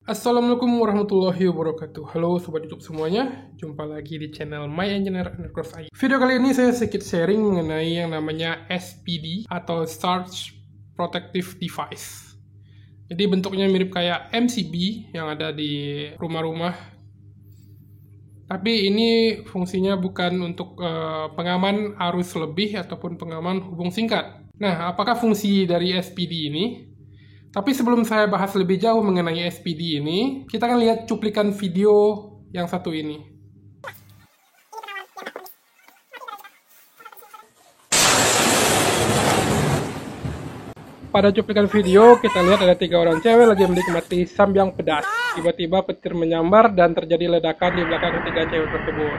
Assalamualaikum warahmatullahi wabarakatuh. Halo Sobat YouTube semuanya, jumpa lagi di channel My Engineer _i. Video kali ini saya sedikit sharing mengenai yang namanya SPD atau Surge Protective Device. Jadi bentuknya mirip kayak MCB yang ada di rumah-rumah. Tapi ini fungsinya bukan untuk pengaman arus lebih ataupun pengaman hubung singkat. Nah, apakah fungsi dari SPD ini? Tapi sebelum saya bahas lebih jauh mengenai SPD ini, kita akan lihat cuplikan video yang satu ini. Pada cuplikan video, kita lihat ada 3 orang cewek lagi menikmati sambyang pedas. Tiba-tiba petir menyambar dan terjadi ledakan di belakang ketiga cewek tersebut.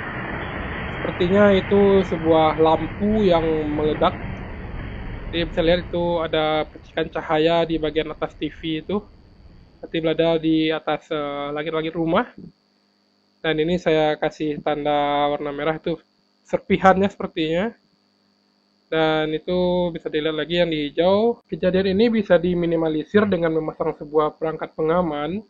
Sepertinya itu sebuah lampu yang meledak. Jadi bisa lihat itu ada percikan cahaya di bagian atas TV itu. Seperti berada di atas langit-langit rumah. Dan ini saya kasih tanda warna merah itu serpihannya sepertinya. Dan itu bisa dilihat lagi yang di hijau. Kejadian ini bisa diminimalisir dengan memasang sebuah perangkat pengaman.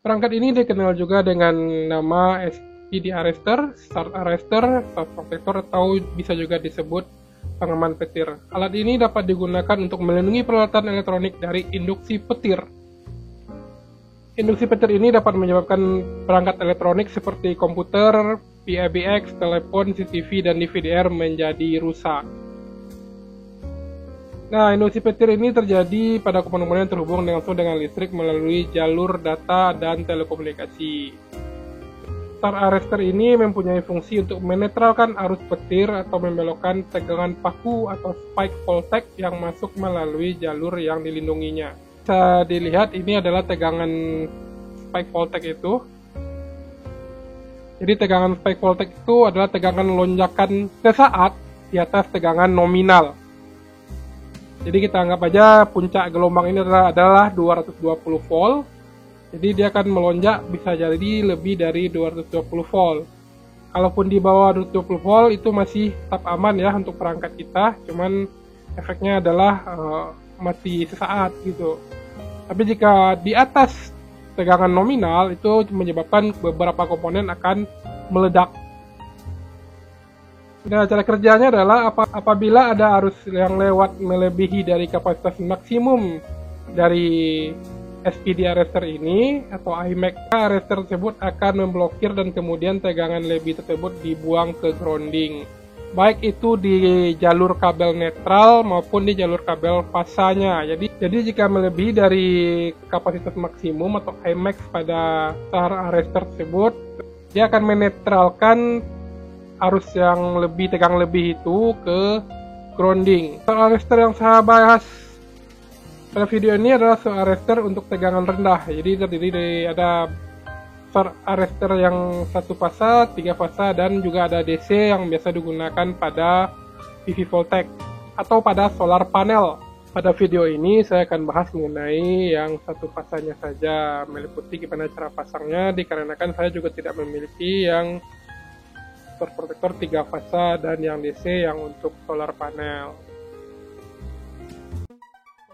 Perangkat ini dikenal juga dengan nama SPD Arrester, Start Arrester, Start Protector, atau bisa juga disebut pengaman petir. Alat ini dapat digunakan untuk melindungi peralatan elektronik dari induksi petir. Induksi petir ini dapat menyebabkan perangkat elektronik seperti komputer, PABX, telepon, CCTV, dan DVD-R menjadi rusak. Nah, induksi petir ini terjadi pada komponen yang terhubung langsung dengan listrik melalui jalur data dan telekomunikasi. Start Arrester ini mempunyai fungsi untuk menetralkan arus petir atau membelokkan tegangan paku atau spike voltage yang masuk melalui jalur yang dilindunginya. Bisa dilihat ini adalah tegangan spike voltage itu. Jadi tegangan spike voltage itu adalah tegangan lonjakan sesaat di atas tegangan nominal. Jadi kita anggap aja puncak gelombang ini adalah 220 volt. Jadi dia akan melonjak bisa jadi lebih dari 220 volt. Kalaupun di bawah 220 volt itu masih tetap aman ya untuk perangkat kita. Cuman efeknya adalah mati sesaat gitu. Tapi jika di atas tegangan nominal itu menyebabkan beberapa komponen akan meledak. Nah, cara kerjanya adalah apabila ada arus yang lewat melebihi dari kapasitas maksimum dari SPD Arrester ini atau iMac, arrester tersebut akan memblokir dan kemudian tegangan lebih tersebut dibuang ke grounding, baik itu di jalur kabel netral maupun di jalur kabel fasanya. Jadi jika melebihi dari kapasitas maksimum atau iMac pada star arrester tersebut, dia akan menetralkan arus yang lebih tegang lebih itu ke grounding. Star arrester yang saya bahas pada video ini adalah Star Arrester untuk tegangan rendah. Jadi terdiri dari ada Star Arrester yang 1 fasa, 3 fasa, dan juga ada DC yang biasa digunakan pada PV voltage atau pada solar panel. Pada video ini saya akan bahas mengenai yang 1 fasanya saja, meliputi gimana cara pasangnya, dikarenakan saya juga tidak memiliki yang Star Protector 3 fasa dan yang DC yang untuk solar panel.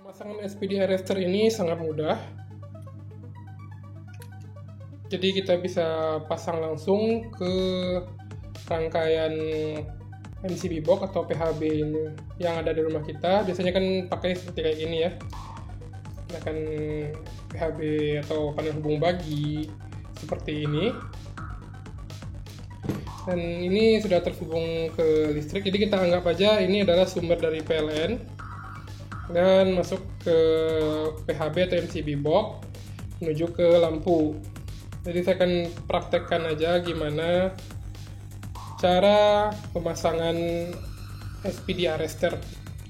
Pemasangan SPD Arrester ini sangat mudah. Jadi kita bisa pasang langsung ke rangkaian MCB box atau PHB ini yang ada di rumah kita. Biasanya kan pakai seperti kayak gini ya. Gunakan PHB atau panel hubung bagi seperti ini. Dan ini sudah terhubung ke listrik. Jadi kita anggap aja ini adalah sumber dari PLN. Dan masuk ke PHB atau MCB box menuju ke lampu. Jadi saya akan praktekkan aja gimana cara pemasangan SPD Arrester.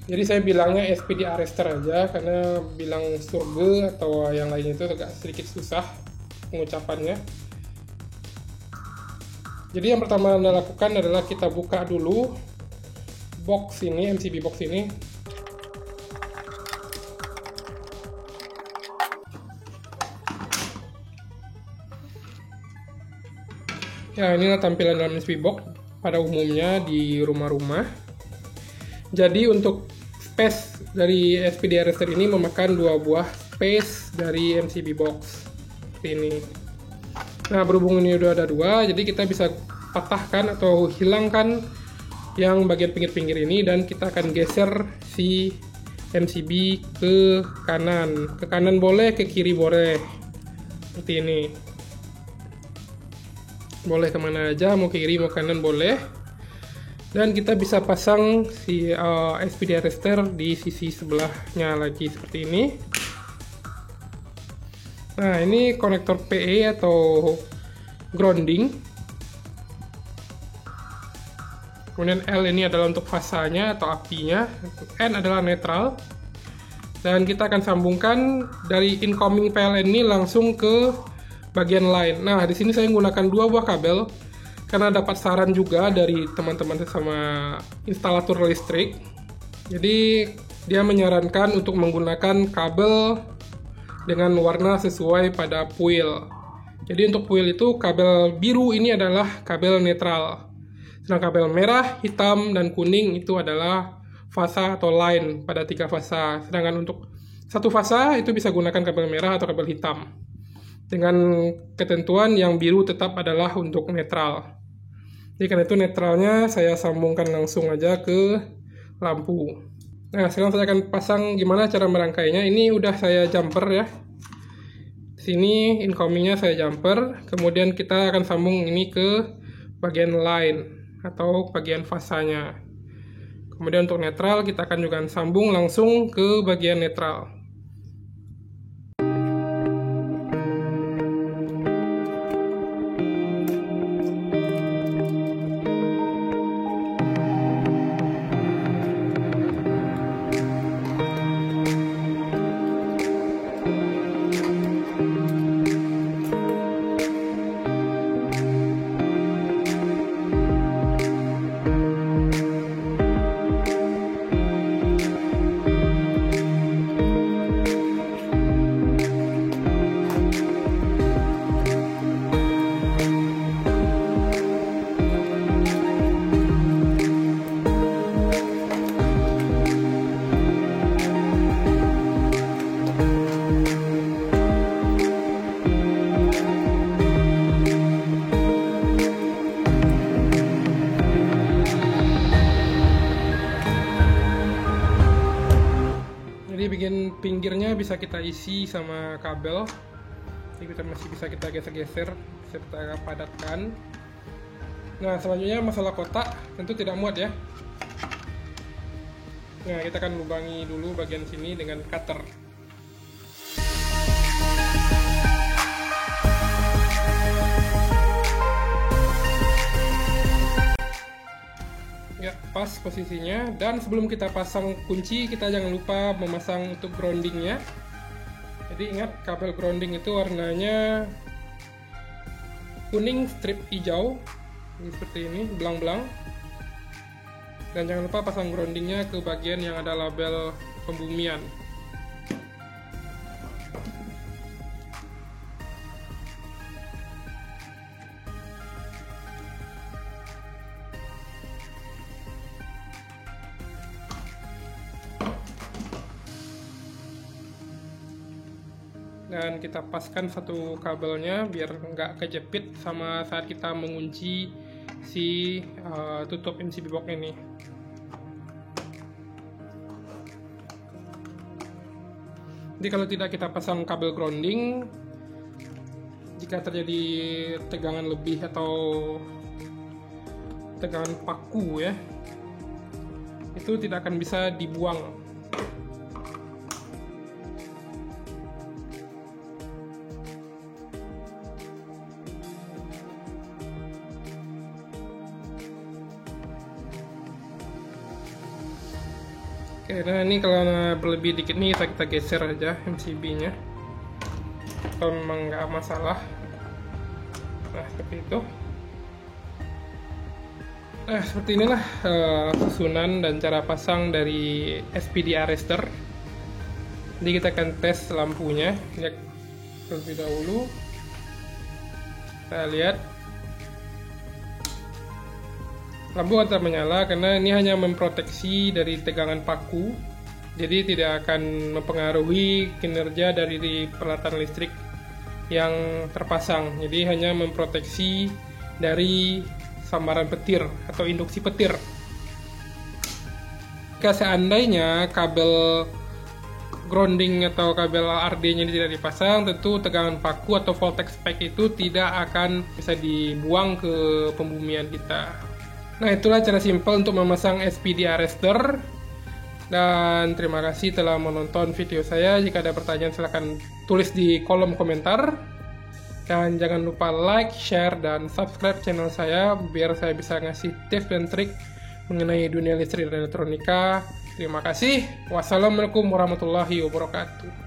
Jadi saya bilangnya SPD Arrester aja karena bilang surge atau yang lain itu agak sedikit susah pengucapannya. Jadi yang pertama Anda lakukan adalah kita buka dulu box ini, MCB box ini. Ya, inilah tampilan dalam MCB box pada umumnya di rumah-rumah. Jadi untuk space dari SPD Arrester ini memakan 2 buah space dari MCB box. seperti ini. Nah, berhubung ini udah ada dua, jadi kita bisa patahkan atau hilangkan yang bagian pinggir-pinggir ini, dan kita akan geser si MCB ke kanan. Ke kanan boleh, ke kiri boleh. Seperti ini. Boleh kemana aja, mau ke kiri mau kanan boleh. Dan kita bisa pasang si SPD arrestor di sisi sebelahnya lagi seperti ini. Nah, ini konektor PE atau grounding. Kemudian L ini adalah untuk fasanya atau apinya. N adalah netral. Dan kita akan sambungkan dari incoming PLN ini langsung ke bagian line. Nah, di sini saya menggunakan dua buah kabel karena dapat saran juga dari teman-teman sesama instalator listrik. Jadi dia menyarankan untuk menggunakan kabel dengan warna sesuai pada puil. Jadi untuk puil itu kabel biru ini adalah kabel netral. Sedangkan kabel merah, hitam, dan kuning itu adalah fasa atau line pada 3 fasa. Sedangkan untuk satu fasa itu bisa gunakan kabel merah atau kabel hitam. Dengan ketentuan yang biru tetap adalah untuk netral. Jadi karena itu netralnya saya sambungkan langsung aja ke lampu. Nah, sekarang saya akan pasang gimana cara merangkainya. Ini udah saya jumper ya. Sini incomingnya saya jumper. Kemudian kita akan sambung ini ke bagian line atau bagian fasanya. Kemudian untuk netral kita akan juga sambung langsung ke bagian netral. Bagian pinggirnya bisa kita isi sama kabel. Jadi kita masih bisa kita geser-geser, bisa kita padatkan. Nah, selanjutnya masalah kotak tentu tidak muat ya. Nah, kita akan lubangi dulu bagian sini dengan cutter. Ya, pas posisinya. Dan sebelum kita pasang kunci, kita jangan lupa memasang untuk groundingnya. Jadi ingat, kabel grounding itu warnanya kuning strip hijau, ini seperti ini, belang-belang. Dan jangan lupa pasang groundingnya ke bagian yang ada label pembumian. Dan kita paskan satu kabelnya biar nggak kejepit sama saat kita mengunci si tutup MCB box ini. Jadi kalau tidak kita pasang kabel grounding, jika terjadi tegangan lebih atau tegangan paku ya, itu tidak akan bisa dibuang. Oke, nah ini kalau berlebih dikit nih kita geser aja MCB-nya. Kalau memang nggak masalah. Nah, seperti itu. Nah, seperti inilah susunan dan cara pasang dari SPD arrestor. Jadi kita akan tes lampunya. Lihat terlebih dahulu. Kita lihat. Lampu akan menyala karena ini hanya memproteksi dari tegangan paku, jadi tidak akan mempengaruhi kinerja dari peralatan listrik yang terpasang. Jadi hanya memproteksi dari sambaran petir atau induksi petir. Jika seandainya kabel grounding atau kabel RD-nya tidak dipasang, tentu tegangan paku atau voltage spike itu tidak akan bisa dibuang ke pembumian kita. Nah, itulah cara simpel untuk memasang SPD arrestor. Dan terima kasih telah menonton video saya. Jika ada pertanyaan silahkan tulis di kolom komentar. Dan jangan lupa like, share, dan subscribe channel saya biar saya bisa ngasih tips dan trik mengenai dunia listrik dan elektronika. Terima kasih. Wassalamualaikum warahmatullahi wabarakatuh.